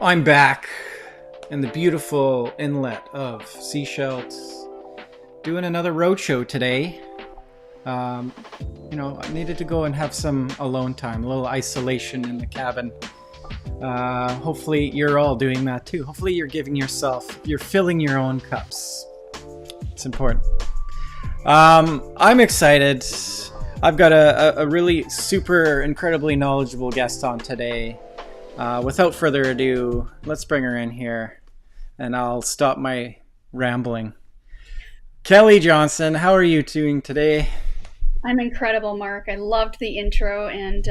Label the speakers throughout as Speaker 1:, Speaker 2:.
Speaker 1: I'm back in the beautiful inlet of Seashells, doing another roadshow today. I needed to go and have some alone time, a little isolation in the cabin. Hopefully you're all doing that too. Hopefully you're filling your own cups. It's important. I'm excited. I've got a really super incredibly knowledgeable guest on today. Without further ado, let's bring her in here and I'll stop my rambling. Kelley Johnson, how are you doing today?
Speaker 2: I'm incredible, Mark. I loved the intro, and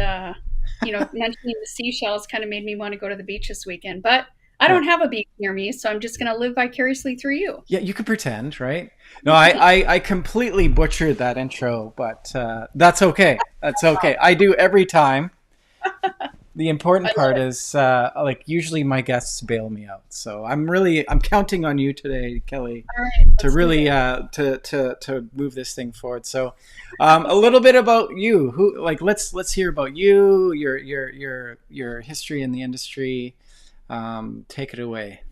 Speaker 2: mentioning the seashells kind of made me want to go to the beach this weekend. But I
Speaker 1: Yeah.
Speaker 2: don't have a beach near me, so I'm just going to live vicariously through you.
Speaker 1: Yeah, you could pretend, right? No, I completely butchered that intro, but that's okay. That's okay. I do every time. The
Speaker 2: I
Speaker 1: important
Speaker 2: love
Speaker 1: part
Speaker 2: it.
Speaker 1: is usually my guests bail me out. So I'm counting on you today, Kelley,
Speaker 2: All right,
Speaker 1: to
Speaker 2: let's do
Speaker 1: really
Speaker 2: this.
Speaker 1: to move this thing forward. So a little bit about you. Let's hear about you, your history in the industry. Take it away.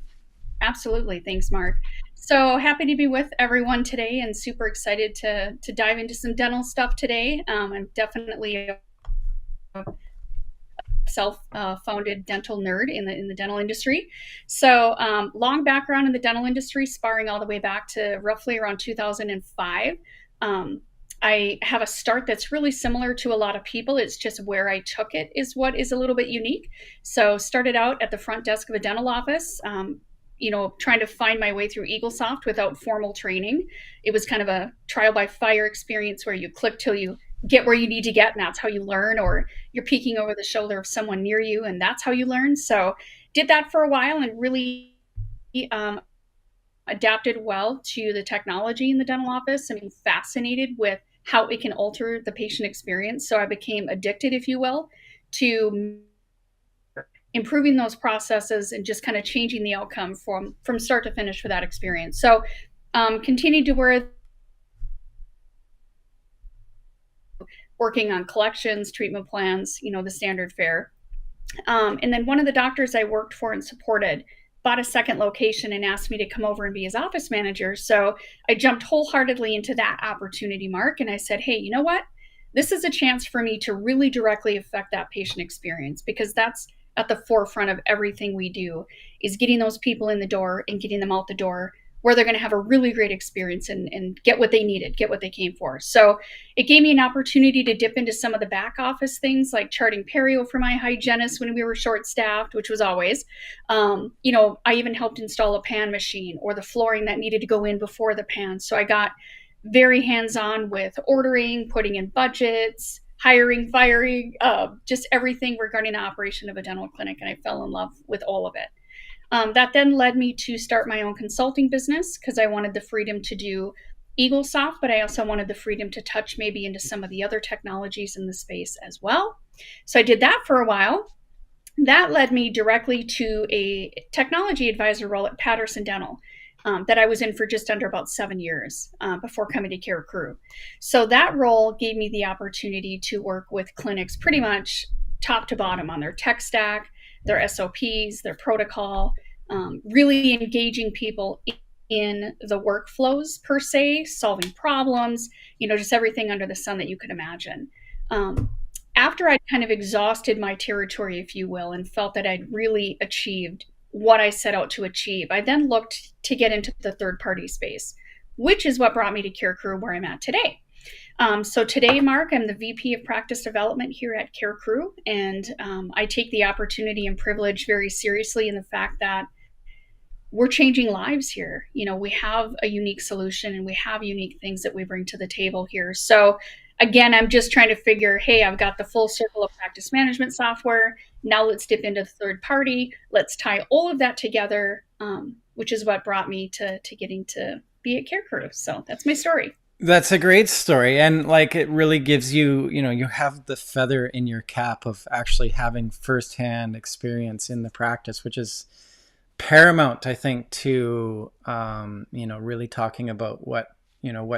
Speaker 2: Absolutely. Thanks, Mark. So happy to be with everyone today and super excited to dive into some dental stuff today. I'm definitely a self-founded dental nerd in the dental industry. So long background in the dental industry, sparring all the way back to roughly around 2005. I have a start that's really similar to a lot of people. It's just where I took it is what is a little bit unique. So started out at the front desk of a dental office. Trying to find my way through EagleSoft without formal training. It was kind of a trial by fire experience where you click till you get where you need to get, and that's how you learn, or you're peeking over the shoulder of someone near you, and that's how you learn. So did that for a while and really adapted well to the technology in the dental office. I'm fascinated with how it can alter the patient experience. So I became addicted, if you will, to improving those processes and just kind of changing the outcome from start to finish for that experience. So continued to working on collections, treatment plans, the standard fare. And then one of the doctors I worked for and supported bought a second location and asked me to come over and be his office manager. So I jumped wholeheartedly into that opportunity, Mark. And I said, hey, you know what? This is a chance for me to really directly affect that patient experience, because that's at the forefront of everything we do, is getting those people in the door and getting them out the door where they're going to have a really great experience and get what they needed, get what they came for. So it gave me an opportunity to dip into some of the back office things, like charting perio for my hygienist when we were short staffed, which was always. I even helped install a pan machine or the flooring that needed to go in before the pan. So I got very hands on with ordering, putting in budgets, hiring, firing, just everything regarding the operation of a dental clinic. And I fell in love with all of it. That then led me to start my own consulting business, because I wanted the freedom to do EagleSoft, but I also wanted the freedom to touch maybe into some of the other technologies in the space as well. So I did that for a while. That led me directly to a technology advisor role at Patterson Dental, that I was in for just under about 7 years before coming to CareCru. So that role gave me the opportunity to work with clinics pretty much top to bottom on their tech stack, their SOPs, their protocol, really engaging people in the workflows per se, solving problems, just everything under the sun that you could imagine. After I'd kind of exhausted my territory, if you will, and felt that I'd really achieved what I set out to achieve, I then looked to get into the third party space, which is what brought me to CareCru, where I'm at today. So today, Mark, I'm the VP of Practice Development here at CareCru, and I take the opportunity and privilege very seriously in the fact that we're changing lives here. We have a unique solution and we have unique things that we bring to the table here. So again, I'm just trying to figure, hey, I've got the full circle of practice management software. Now let's dip into the third party. Let's tie all of that together, which is what brought me to getting to be at CareCru. So that's my story.
Speaker 1: That's a great story. And it really gives you, you have the feather in your cap of actually having firsthand experience in the practice, which is paramount, I think, to, really talking about what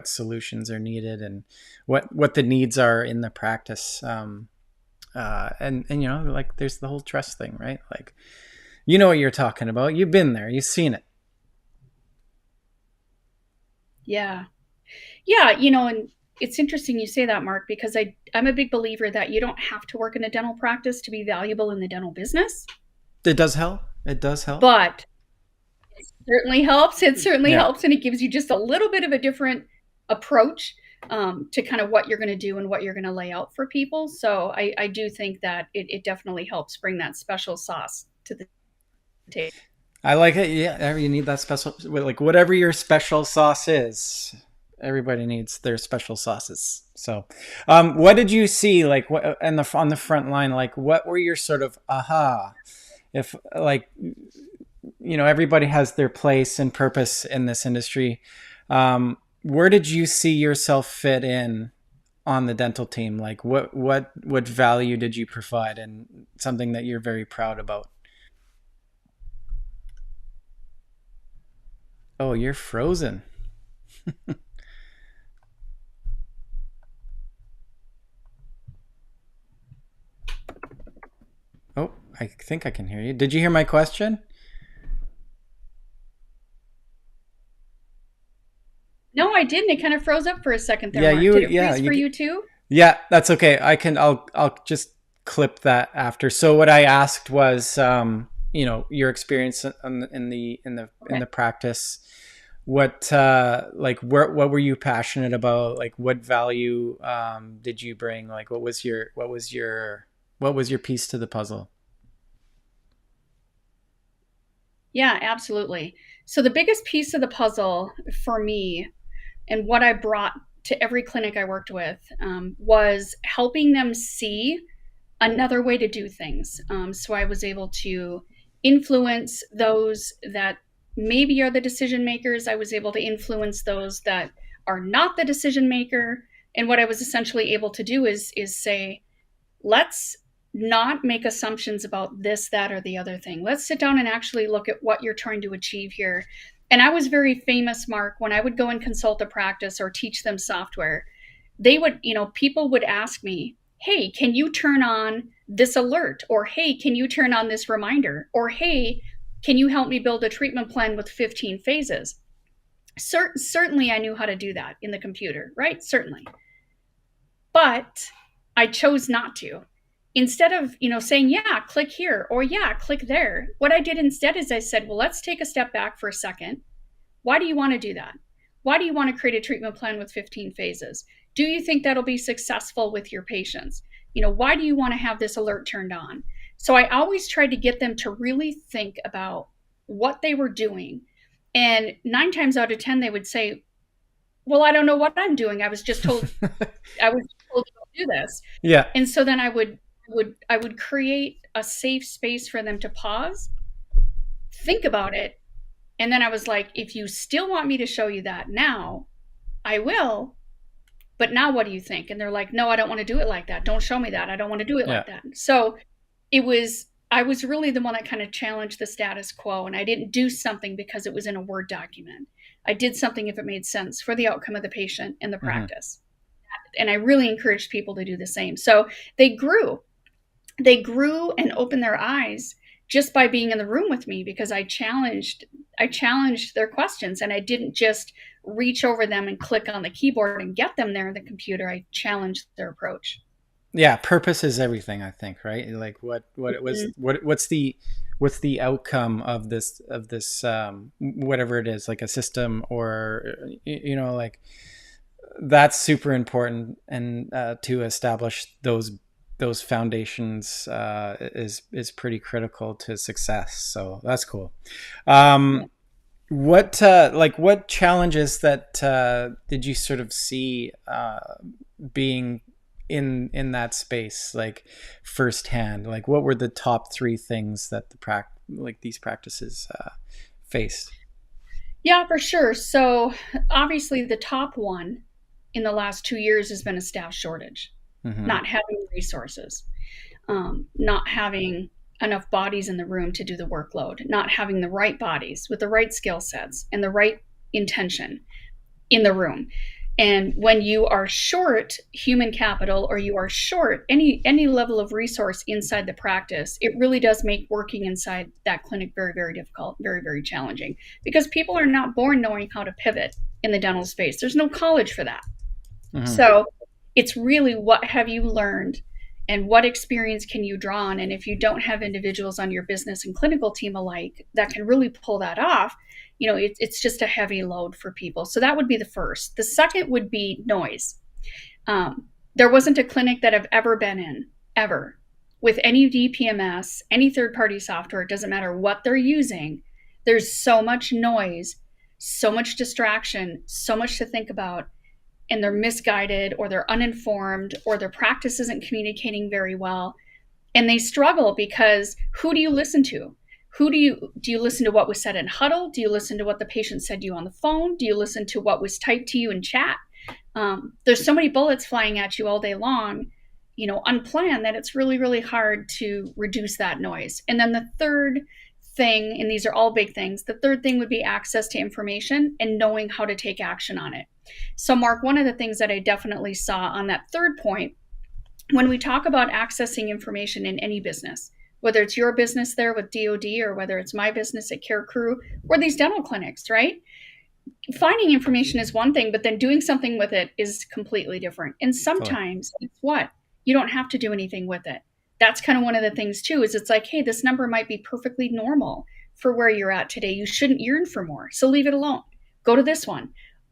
Speaker 1: solutions are needed and what the needs are in the practice. And there's the whole trust thing, right? You know what you're talking about. You've been there. You've seen it.
Speaker 2: Yeah. Yeah, and it's interesting you say that, Mark, because I'm a big believer that you don't have to work in a dental practice to be valuable in the dental business,
Speaker 1: It does help. It does help.
Speaker 2: but it certainly helps. It certainly
Speaker 1: Yeah.
Speaker 2: helps, and it gives you just a little bit of a different approach to kind of what you're going to do and what you're going to lay out for people. So I do think that it definitely helps bring that special sauce to the table.
Speaker 1: I like it. Yeah, you need that special, like whatever your special sauce is. Everybody needs their special sauces. So, what did you see like what and the on the front line? Like, what were your sort of aha? If like everybody has their place and purpose in this industry. Where did you see yourself fit in on the dental team? Like, what value did you provide, and something that you're very proud about? Oh, you're frozen. Oh, I think I can hear you. Did you hear my question?
Speaker 2: No, I didn't. It kind of froze up for a second there,
Speaker 1: Yeah,
Speaker 2: Mark.
Speaker 1: you.
Speaker 2: Did it
Speaker 1: Yeah,
Speaker 2: freeze for you too?
Speaker 1: yeah. That's okay. I'll just clip that after. So what I asked was, your experience in
Speaker 2: Okay.
Speaker 1: the practice. What what were you passionate about? Like, what value did you bring? Like, what was your piece to the puzzle?
Speaker 2: Yeah, absolutely. So the biggest piece of the puzzle for me and what I brought to every clinic I worked with was helping them see another way to do things. So I was able to influence those that maybe are the decision makers. I was able to influence those that are not the decision maker. And what I was essentially able to do is say, let's not make assumptions about this, that, or the other thing. Let's sit down and actually look at what you're trying to achieve here. And I was very famous, Mark, when I would go and consult a practice or teach them software. They would, people would ask me, hey, can you turn on this alert? Or hey, can you turn on this reminder? Or hey, can you help me build a treatment plan with 15 phases? Certainly, I knew how to do that in the computer, right? Certainly. But I chose not to. Instead of, saying, yeah, click here or yeah, click there, what I did instead is I said, well, let's take a step back for a second. Why do you want to do that? Why do you want to create a treatment plan with 15 phases? Do you think that'll be successful with your patients? Why do you want to have this alert turned on? So I always tried to get them to really think about what they were doing. And 9 times out of 10, they would say, well, I don't know what I'm doing. I was told to do this.
Speaker 1: Yeah.
Speaker 2: And so then I would create a safe space for them to pause, think about it, and then I was like, if you still want me to show you that now, I will. But now what do you think? And they're like, no, I don't want to do it like that. Don't show me that. I don't want to do it
Speaker 1: Yeah.
Speaker 2: like that. So I was really the one that kind of challenged the status quo. And I didn't do something because it was in a Word document. I did something if it made sense for the outcome of the patient and the practice. And I really encouraged people to do the same. So they grew. They grew and opened their eyes just by being in the room with me because I challenged their questions, and I didn't just reach over them and click on the keyboard and get them there in the computer. I challenged their approach.
Speaker 1: Yeah, purpose is everything, I think, right? Like what it was,
Speaker 2: Mhm.
Speaker 1: what's the outcome of this whatever it is, like a system, or like that's super important. And to establish those foundations is pretty critical to success. So that's cool.
Speaker 2: Yeah.
Speaker 1: What challenges that did you sort of see being in that space, like firsthand? Like, what were the top three things that these practices faced?
Speaker 2: Yeah, for sure. So obviously the top one in the last 2 years has been a staff shortage,
Speaker 1: Mm-hmm.
Speaker 2: not having resources, not having enough bodies in the room to do the workload, not having the right bodies with the right skill sets and the right intention in the room. And when you are short human capital, or you are short any level of resource inside the practice, it really does make working inside that clinic very, very difficult, very, very challenging, because people are not born knowing how to pivot in the dental space. There's no college for that. So it's really, what have you learned and what experience can you draw on? And if you don't have individuals on your business and clinical team alike that can really pull that off, it's just a heavy load for people. So that would be the first. The second would be noise. There wasn't a clinic that I've ever been in, ever, with any DPMS, any third-party software, it doesn't matter what they're using. There's so much noise, so much distraction, so much to think about, and they're misguided, or they're uninformed, or their practice isn't communicating very well. And they struggle because who do you listen to? Do you listen to what was said in huddle? Do you listen to what the patient said to you on the phone? Do you listen to what was typed to you in chat? There's so many bullets flying at you all day long, unplanned, that it's really, really hard to reduce that noise. And then the third thing, and these are all big things, the third thing would be access to information and knowing how to take action on it. So Mark, one of the things that I definitely saw on that third point, when we talk about accessing information in any business, whether it's your business there with DOD, or whether it's my business at CareCru, or these dental clinics, right? Finding information is one thing, but then doing something with it is completely different. And sometimes it's what? You don't have to do anything with it. That's kind of one of the things too, is it's like, hey, this number might be perfectly normal for where you're at today. You shouldn't yearn for more. So leave it alone. Go to this one.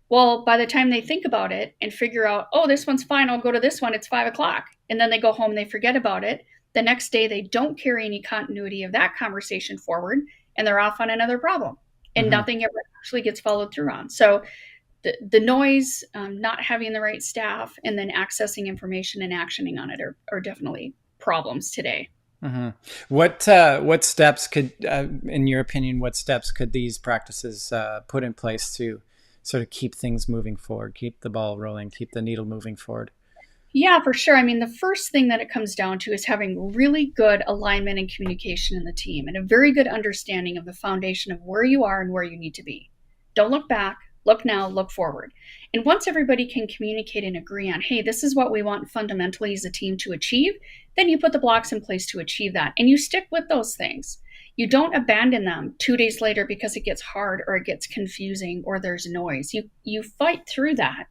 Speaker 2: Well, by the time they think about it and figure out, oh, this one's fine, I'll go to this one, it's 5:00. And then they go home and they forget about it. The next day, they don't carry any continuity of that conversation forward, and they're off on another problem, and nothing ever actually gets followed through on. So the noise, not having the right staff, and then accessing information and actioning on it are definitely problems today.
Speaker 1: What steps could, in your opinion, what steps could these practices put in place to sort of keep things moving forward, keep the ball rolling, keep the needle moving forward?
Speaker 2: Yeah, for sure. I mean, the first thing that it comes down to is having really good alignment and communication in the team, and a very good understanding of the foundation of where you are and where you need to be. Don't look back, look now, look forward. And once everybody can communicate and agree on, hey, this is what we want fundamentally as a team to achieve, then you put the blocks in place to achieve that. And you stick with those things. You don't abandon them 2 days later because it gets hard, or it gets confusing, or there's noise. You fight through that.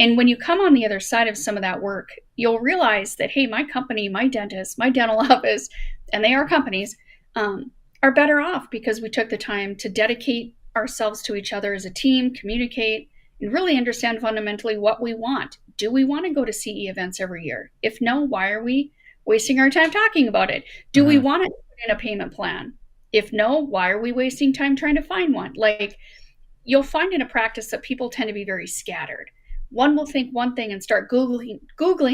Speaker 2: And when you come on the other side of some of that work, you'll realize that, hey, my company, my dentist, my dental office, and they are companies, are better off because we took the time to dedicate ourselves to each other as a team, communicate, and really understand fundamentally what we want. Do we want to go to CE events every year? If no, why are we wasting our time talking about it? Do we want to put in a payment plan? If no, why are we wasting time trying to find one? Like, you'll find in a practice that people tend to be very scattered. One will think one thing and start Googling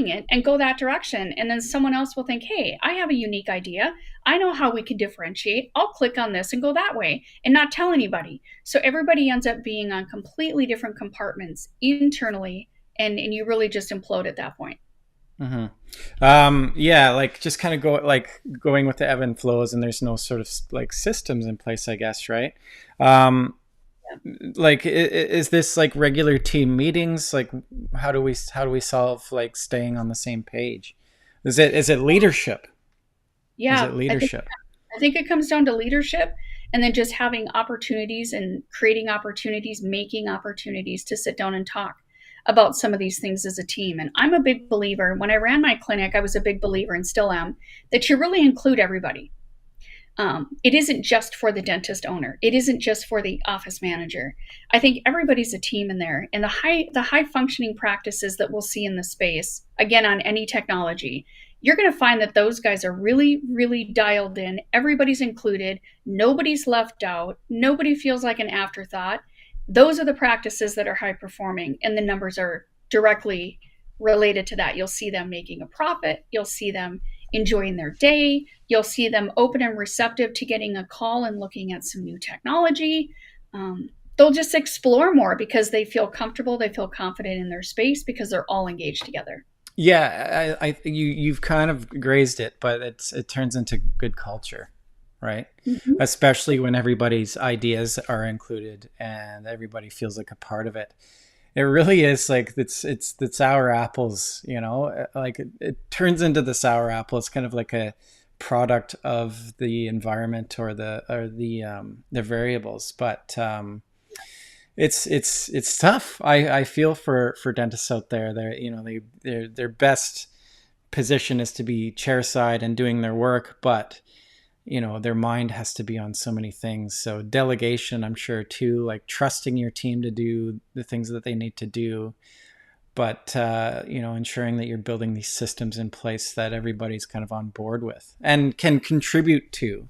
Speaker 2: it and go that direction. And then someone else will think, hey, I have a unique idea. I know how we can differentiate. I'll click on this and go that way and not tell anybody. So everybody ends up being on completely different compartments internally, and you really just implode at that point.
Speaker 1: Yeah, like just kind of going with the ebb and flows, and there's no sort of like systems in place, I guess, right? Like, is this like regular team meetings? Like, how do we solve like staying on the same page? Is it leadership?
Speaker 2: Yeah,
Speaker 1: is it leadership?
Speaker 2: I think it comes down to leadership, and then just having opportunities and creating opportunities, making opportunities to sit down and talk about some of these things as a team. And I'm a big believer. When I ran my clinic, I was a big believer, and still am, that you really include everybody. It isn't just for the dentist owner. It isn't just for the office manager. I think everybody's a team in there. And the high functioning practices that we'll see in the space, again, on any technology, you're going to find that those guys are really, really dialed in. Everybody's included. Nobody's left out. Nobody feels like an afterthought. Those are the practices that are high performing, and the numbers are directly related to that. You'll see them making a profit. You'll see them enjoying their day. You'll see them open and receptive to getting a call and looking at some new technology. They'll just explore more because they feel comfortable. They feel confident in their space because they're all engaged together.
Speaker 1: Yeah, you've kind of grazed it, but it turns into good culture, right? Especially when everybody's ideas are included and everybody feels like a part of it. It really is like it's the sour apples, you know, like it turns into the sour apple. It's kind of like a product of the environment or the variables, but it's tough. I feel for dentists out there. They're, you know, their best position is to be chairside and doing their work, but you know, their mind has to be on so many things. So delegation, I'm sure too, like trusting your team to do the things that they need to do, but you know, ensuring that you're building these systems in place that everybody's kind of on board with and can contribute to,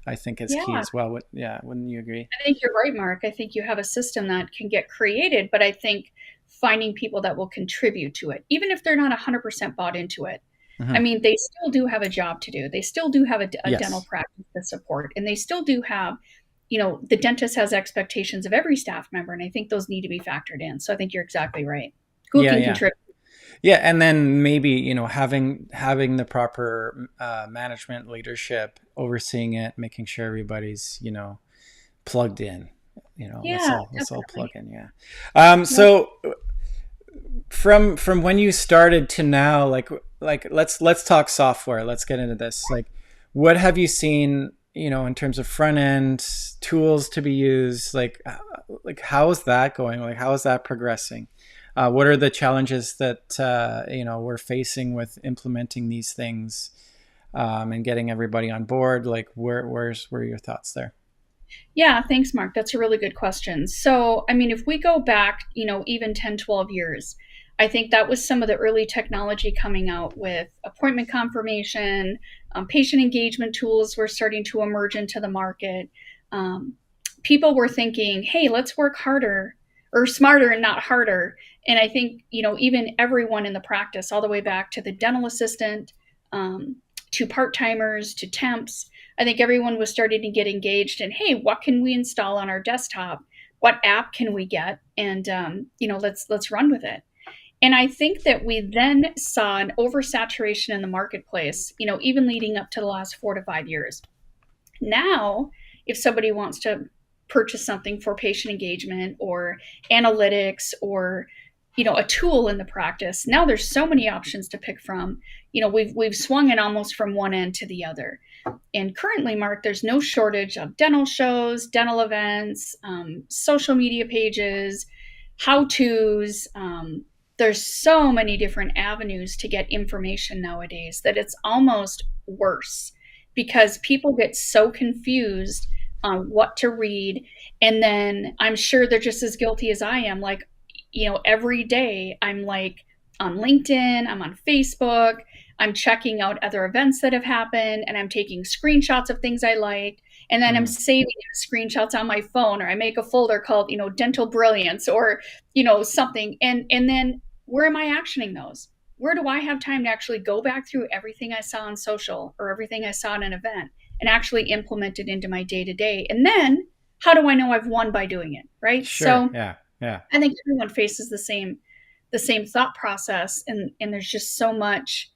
Speaker 1: I think is key
Speaker 2: Yeah,
Speaker 1: as well. Yeah, wouldn't you agree?
Speaker 2: I think you're right, Mark. I think you have a system that can get created, but I think finding people that will contribute to it, even if they're not 100% bought into it. I
Speaker 1: Hmm.
Speaker 2: mean, they still do have a job to do. They still do have a dental
Speaker 1: Yes.
Speaker 2: practice to support, and they still do have, you know, the dentist has expectations of every staff member, and I think those need to be factored in. So I think you're exactly right. Who
Speaker 1: Yeah,
Speaker 2: can
Speaker 1: yeah.
Speaker 2: contribute?
Speaker 1: Yeah, and then maybe, you know, having the proper management leadership overseeing it, making sure everybody's, you know, plugged in. You know, let's
Speaker 2: Yeah,
Speaker 1: all plug
Speaker 2: definitely.
Speaker 1: in. Yeah.
Speaker 2: Yep.
Speaker 1: So from when you started to now, like let's talk software. Let's get into this. Like, what have you seen? You know, in terms of front end tools to be used, like how is that going? Like, how is that progressing? What are the challenges that you know, we're facing with implementing these things and getting everybody on board? Like, where are your thoughts there?
Speaker 2: Yeah, thanks, Mark. That's a really good question. So, I mean, if we go back, you know, even 10, 12 years, I think that was some of the early technology coming out with appointment confirmation, patient engagement tools were starting to emerge into the market. Um, People were thinking, hey, let's work harder or smarter and not harder. And I think, you know, even everyone in the practice, all the way back to the dental assistant, um, to part timers, to temps, I think everyone was starting to get engaged in, hey, what can we install on our desktop? What app can we get? And you know, let's run with it. And I think that we then saw an oversaturation in the marketplace, you know, even leading up to the last 4 to 5 years. Now, if somebody wants to purchase something for patient engagement or analytics or, you know, a tool in the practice, now there's so many options to pick from. You know, we've swung it almost from one end to the other. And currently, Mark, there's no shortage of dental shows, dental events, social media pages, how to's. There's so many different avenues to get information nowadays that it's almost worse because people get so confused on what to read. And then I'm sure they're just as guilty as I am. Like, you know, every day I'm like on LinkedIn, I'm on Facebook, I'm checking out other events that have happened, and I'm taking screenshots of things I liked, and then I'm
Speaker 1: Mm,
Speaker 2: saving those screenshots on my phone, or I make a folder called, you know, dental brilliance, or, you know, something. And then where am I actioning those? Where do I have time to actually go back through everything I saw on social or everything I saw at an event and actually implement it into my day to day? And then how do I know I've won by doing it? Right.
Speaker 1: sure.
Speaker 2: So
Speaker 1: Yeah. Yeah.
Speaker 2: I think everyone faces the same thought process, and there's just so much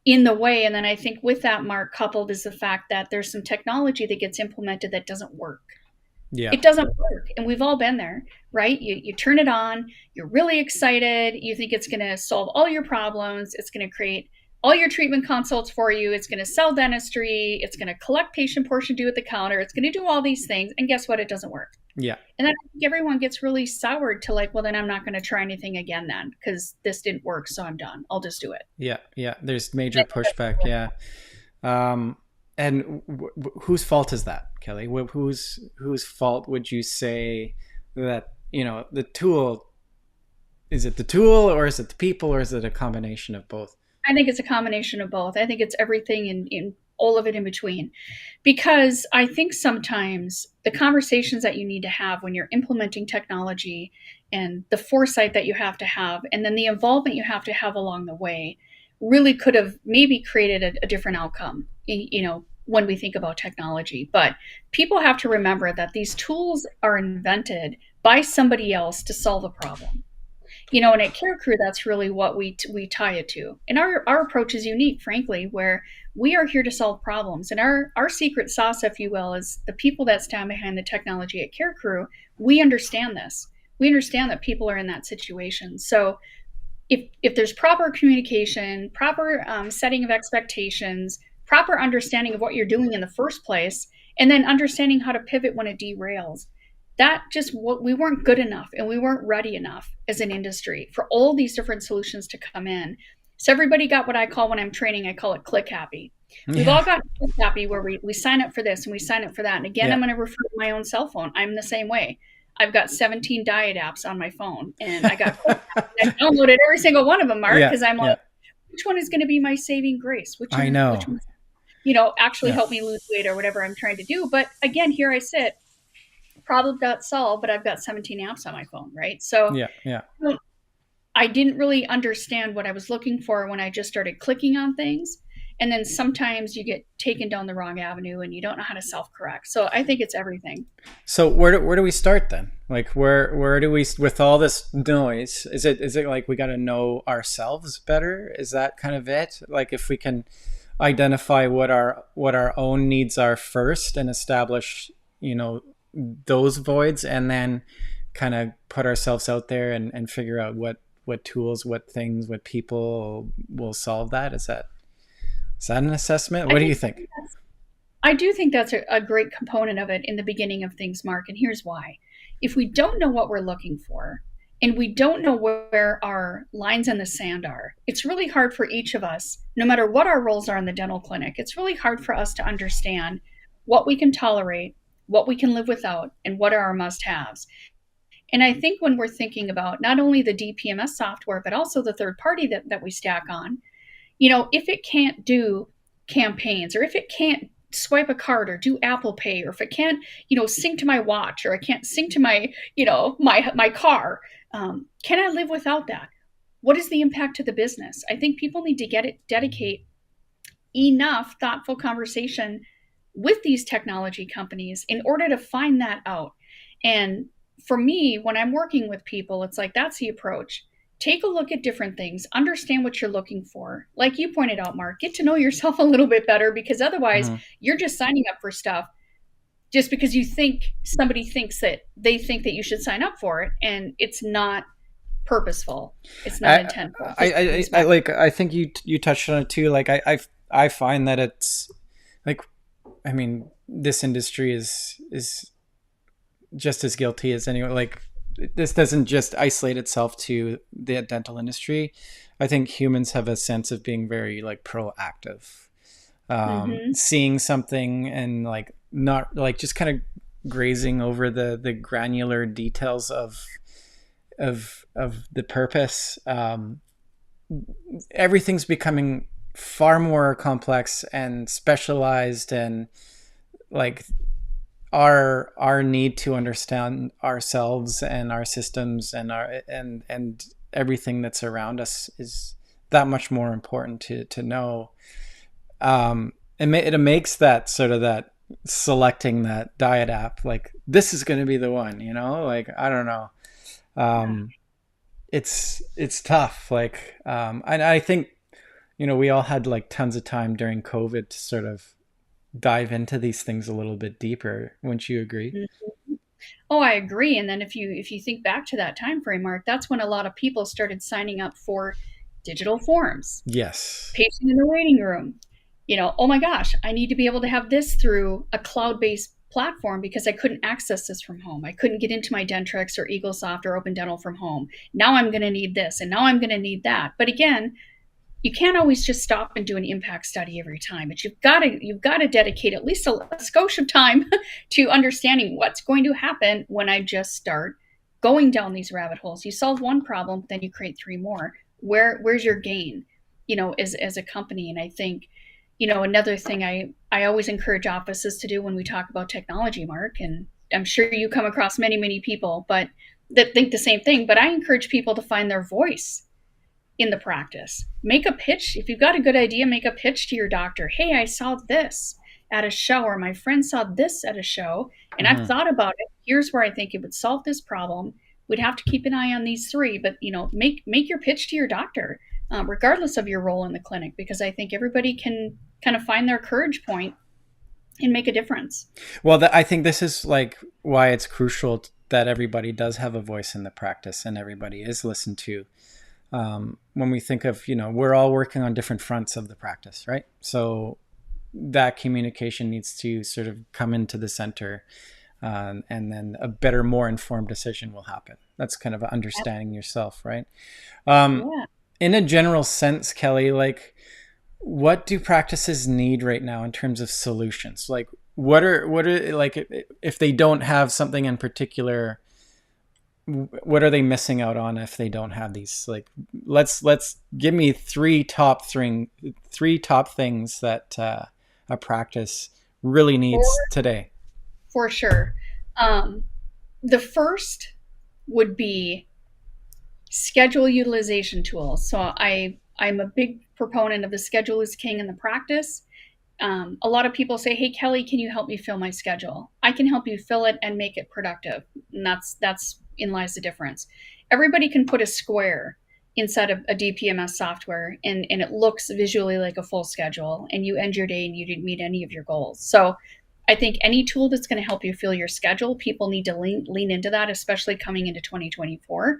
Speaker 2: in the way. And then I think with that, Mark, coupled is the fact that there's some technology that gets implemented that doesn't work.
Speaker 1: Yeah.
Speaker 2: It doesn't work, and we've all been there, right? You turn it on, you're really excited, you think it's going to solve all your problems, it's going to create all your treatment consults for you, it's going to sell dentistry, it's going to collect patient portion due at the counter, it's going to do all these things, and guess what? It doesn't work.
Speaker 1: Yeah.
Speaker 2: And then I think everyone gets really soured to like, well, then I'm not going to try anything again then because this didn't work, so I'm done. I'll just do it.
Speaker 1: Yeah. Yeah. There's major pushback. Yeah. Um, and whose fault is that, Kelly? Whose fault would you say that, you know, the tool, is it the tool or is it the people or is it a combination of both?
Speaker 2: I think it's a combination of both. I think it's everything in all of it in between. Because I think sometimes the conversations that you need to have when you're implementing technology and the foresight that you have to have, and then the involvement you have to have along the way, really could have maybe created a different outcome, you know, when we think about technology. But people have to remember that these tools are invented by somebody else to solve a problem, you know. And at CareCru, that's really what we tie it to. And our approach is unique, frankly, where we are here to solve problems. And our secret sauce, if you will, is the people that stand behind the technology at CareCru. We understand this. We understand that people are in that situation. So if there's proper communication, proper setting of expectations, proper understanding of what you're doing in the first place, and then understanding how to pivot when it derails, that just what we weren't good enough and we weren't ready enough as an industry for all these different solutions to come in. So everybody got what I call, when I'm training, I call it click happy. We've all got click happy where we sign up for this and we sign up for that. And again, I'm going to refer to my own cell phone. I'm the same way. I've got 17 diet apps on my phone, and I downloaded every single one of them, Mark, because I'm like, which one is going to be my saving grace? Which one, actually help me lose weight or whatever I'm trying to do? But again, here I sit, problem got solved, but I've got 17 apps on my phone, right? So I didn't really understand what I was looking for when I just started clicking on things. And then sometimes you get taken down the wrong avenue and you don't know how to self-correct. So I think it's everything.
Speaker 1: So where do we start then? Like where do we, with all this noise, is it like we got to know ourselves better? Is that kind of it? Like if we can identify what our own needs are first and establish, those voids, and then kind of put ourselves out there and figure out what tools, what things, what people will solve that. Is that an assessment? What do you think?
Speaker 2: I do think that's a great component of it in the beginning of things, Mark. And here's why. If we don't know what we're looking for, and we don't know where our lines in the sand are, it's really hard for each of us, no matter what our roles are in the dental clinic, it's really hard for us to understand what we can tolerate, what we can live without, and what are our must-haves. And I think when we're thinking about not only the DPMS software, but also the third party that we stack on, if it can't do campaigns, or if it can't swipe a card or do Apple Pay, or if it can't, sync to my watch, or I can't sync to my, my car, can I live without that? What is the impact to the business? I think people need to dedicate enough thoughtful conversation with these technology companies in order to find that out. And for me, when I'm working with people, it's like, that's the approach. Take a look at different things, understand what you're looking for. Like you pointed out, Mark, get to know yourself a little bit better, because otherwise you're just signing up for stuff just because you think somebody thinks that they think that you should sign up for it, and it's not purposeful. It's not intentful.
Speaker 1: I think you touched on it too. Like I find that it's like, I mean, this industry is just as guilty as anyone. Like, this doesn't just isolate itself to the dental industry. I think humans have a sense of being very like proactive, seeing something and like not like just kind of grazing over the granular details of the purpose. Everything's becoming far more complex and specialized, and like our need to understand ourselves and our systems and and everything that's around us is that much more important to know. It makes that sort of that selecting that diet app, like this is going to be the one, like, I don't know. It's tough. Like, and I think, we all had like tons of time during COVID to sort of dive into these things a little bit deeper. Wouldn't you agree?
Speaker 2: Mm-hmm. Oh, I agree. And then if you think back to that time frame, Mark, that's when a lot of people started signing up for digital forms.
Speaker 1: Yes.
Speaker 2: Patient in the waiting room. Oh my gosh, I need to be able to have this through a cloud-based platform because I couldn't access this from home. I couldn't get into my Dentrix or EagleSoft or Open Dental from home. Now I'm going to need this, and now I'm going to need that. But again, you can't always just stop and do an impact study every time, but you've got to dedicate at least a skosh of time to understanding what's going to happen when I just start going down these rabbit holes. You solve one problem, then you create three more. Where's your gain, as a company? And I think, another thing I always encourage offices to do when we talk about technology, Mark, and I'm sure you come across many, many people but that think the same thing, but I encourage people to find their voice in the practice. Make a pitch. If you've got a good idea, make a pitch to your doctor. Hey, I saw this at a show, or my friend saw this at a show, and I've thought about it. Here's where I think it would solve this problem. We'd have to keep an eye on these three, but make your pitch to your doctor, regardless of your role in the clinic, because I think everybody can kind of find their courage point and make a difference.
Speaker 1: Well, I think this is like why it's crucial that everybody does have a voice in the practice and everybody is listened to. When we think of, we're all working on different fronts of the practice, right? So that communication needs to sort of come into the center, and then a better, more informed decision will happen. That's kind of understanding yourself, right?
Speaker 2: Yeah.
Speaker 1: In a general sense, Kelley, like, what do practices need right now in terms of solutions? Like, what are like, if they don't have something in particular, what are they missing out on if they don't have these? Like, let's give me three top things that a practice really needs today.
Speaker 2: For sure. The first would be schedule utilization tools. So I'm a big proponent of the schedule is king in the practice. A lot of people say, "Hey, Kelley, can you help me fill my schedule?" I can help you fill it and make it productive. And that's in lies the difference. Everybody can put a square inside of a DPMS software, and it looks visually like a full schedule, and you end your day and you didn't meet any of your goals. So I think any tool that's going to help you fill your schedule, people need to lean into that, especially coming into 2024.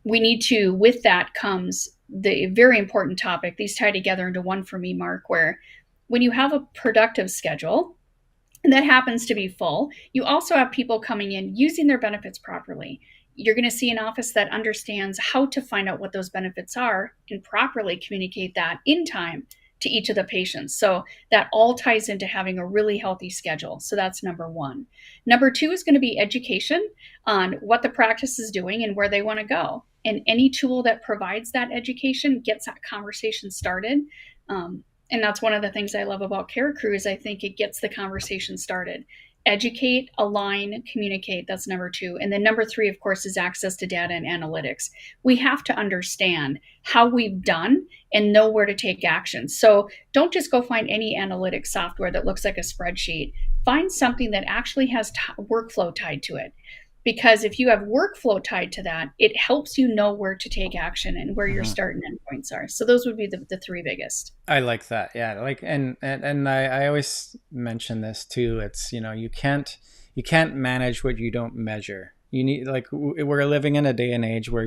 Speaker 2: We need to, with that comes the very important topic. These tie together into one for me, Mark, where when you have a productive schedule, and that happens to be full, you also have people coming in using their benefits properly. You're going to see an office that understands how to find out what those benefits are and properly communicate that in time to each of the patients. So that all ties into having a really healthy schedule. So that's number one. Number two is going to be education on what the practice is doing and where they want to go. And any tool that provides that education gets that conversation started. And that's one of the things I love about CareCru is I think it gets the conversation started. Educate, align, communicate. That's number two. And then number three, of course, is access to data and analytics. We have to understand how we've done and know where to take action. So don't just go find any analytics software that looks like a spreadsheet. Find something that actually has workflow tied to it. Because if you have workflow tied to that, it helps you know where to take action and where your start and end points are. So those would be the three biggest.
Speaker 1: I like that. Yeah. Like, and I always mention this too. It's, you can't manage what you don't measure. You need, like, we're living in a day and age where,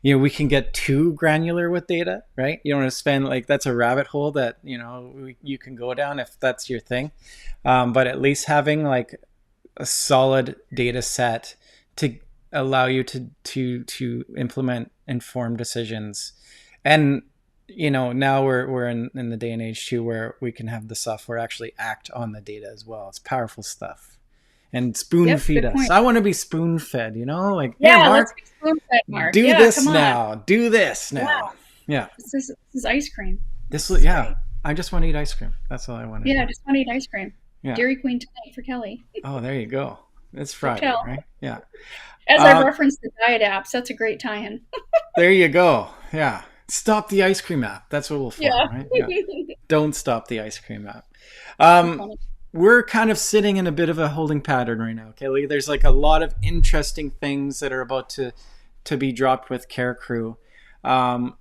Speaker 1: we can get too granular with data, right? You don't want to spend, like, that's a rabbit hole that, you can go down if that's your thing. But at least having like a solid data set to allow you to implement informed decisions. And now we're in the day and age too where we can have the software actually act on the data as well. It's powerful stuff. And spoon feed us. Point. I want to be spoon fed, like, Mark,
Speaker 2: let's be spoon fed, Mark.
Speaker 1: Do this now. Do this now. Yeah.
Speaker 2: This is ice cream.
Speaker 1: I just want to eat ice cream. That's all I want to do.
Speaker 2: I just want to eat ice cream. Yeah. Dairy Queen tonight for Kelley.
Speaker 1: Oh, there you go. It's Friday, right? Yeah.
Speaker 2: As I referenced the diet apps, that's a great tie-in.
Speaker 1: There you go. Yeah. Stop the ice cream app. That's what we'll find, right? Yeah. Don't stop the ice cream app. We're kind of sitting in a bit of a holding pattern right now, Kelley. There's like a lot of interesting things that are about to be dropped with CareCru.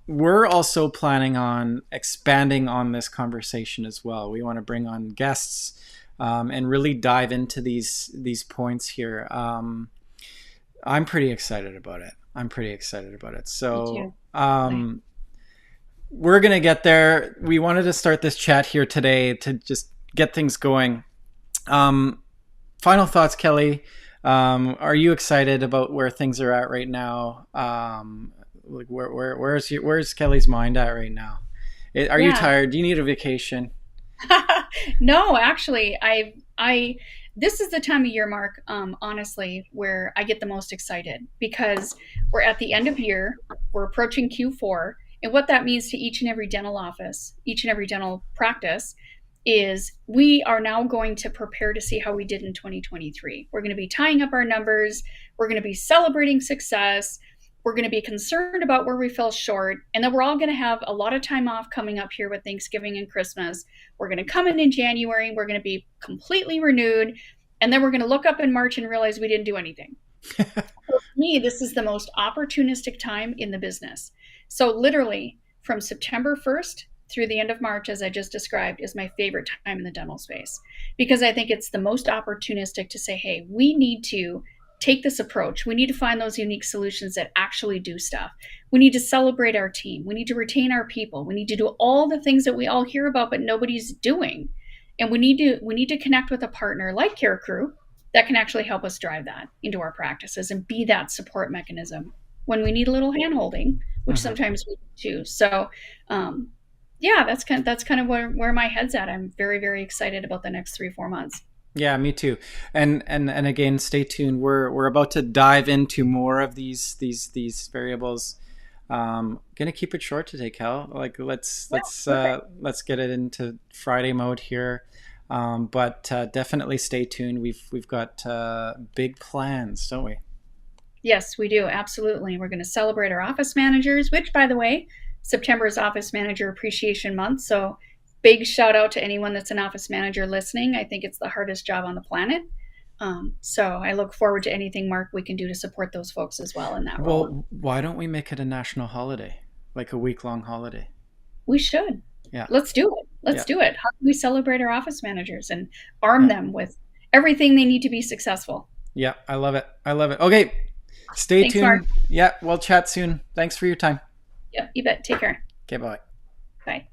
Speaker 1: We're also planning on expanding on this conversation as well. We want to bring on guests and really dive into these points here. I'm pretty excited about it. So we're going to get there. We wanted to start this chat here today to just get things going. Final thoughts, Kelley. Are you excited about where things are at right now? Like where's Kelley's mind at right now? Are you tired? Do you need a vacation?
Speaker 2: No, actually, this is the time of year, Mark, honestly, where I get the most excited because we're at the end of year, we're approaching Q4, and what that means to each and every dental office, each and every dental practice is we are now going to prepare to see how we did in 2023. We're going to be tying up our numbers. We're going to be celebrating success. We're going to be concerned about where we fell short. And then we're all going to have a lot of time off coming up here with Thanksgiving and Christmas. We're going to come in January. We're going to be completely renewed. And then we're going to look up in March and realize we didn't do anything. For me, this is the most opportunistic time in the business. So literally from September 1st through the end of March, as I just described, is my favorite time in the dental space because I think it's the most opportunistic to say, hey, we need to take this approach. We need to find those unique solutions that actually do stuff. We need to celebrate our team. We need to retain our people. We need to do all the things that we all hear about, but nobody's doing. And we need to connect with a partner like CareCru that can actually help us drive that into our practices and be that support mechanism when we need a little handholding, which sometimes we do. So, yeah, that's kind of where my head's at. I'm very, very excited about the next 3-4 months.
Speaker 1: Yeah, me too. And again, stay tuned. We're about to dive into more of these variables. Gonna keep it short today, Cal. Like let's get it into Friday mode here. But definitely stay tuned. We've got big plans, don't we?
Speaker 2: Yes, we do. Absolutely. We're going to celebrate our office managers, which, by the way, September is Office Manager Appreciation Month. So big shout out to anyone that's an office manager listening. I think it's the hardest job on the planet. So I look forward to anything, Mark, we can do to support those folks as well in that role.
Speaker 1: Well, why don't we make it a national holiday, like a week-long holiday?
Speaker 2: We should.
Speaker 1: Yeah.
Speaker 2: Let's do it. Let's do it. How can we celebrate our office managers and arm them with everything they need to be successful?
Speaker 1: Yeah, I love it. I love it. Okay. Stay tuned. Mark. Yeah, we'll chat soon. Thanks for your time.
Speaker 2: Yeah, you bet. Take care.
Speaker 1: Okay, bye.
Speaker 2: Bye.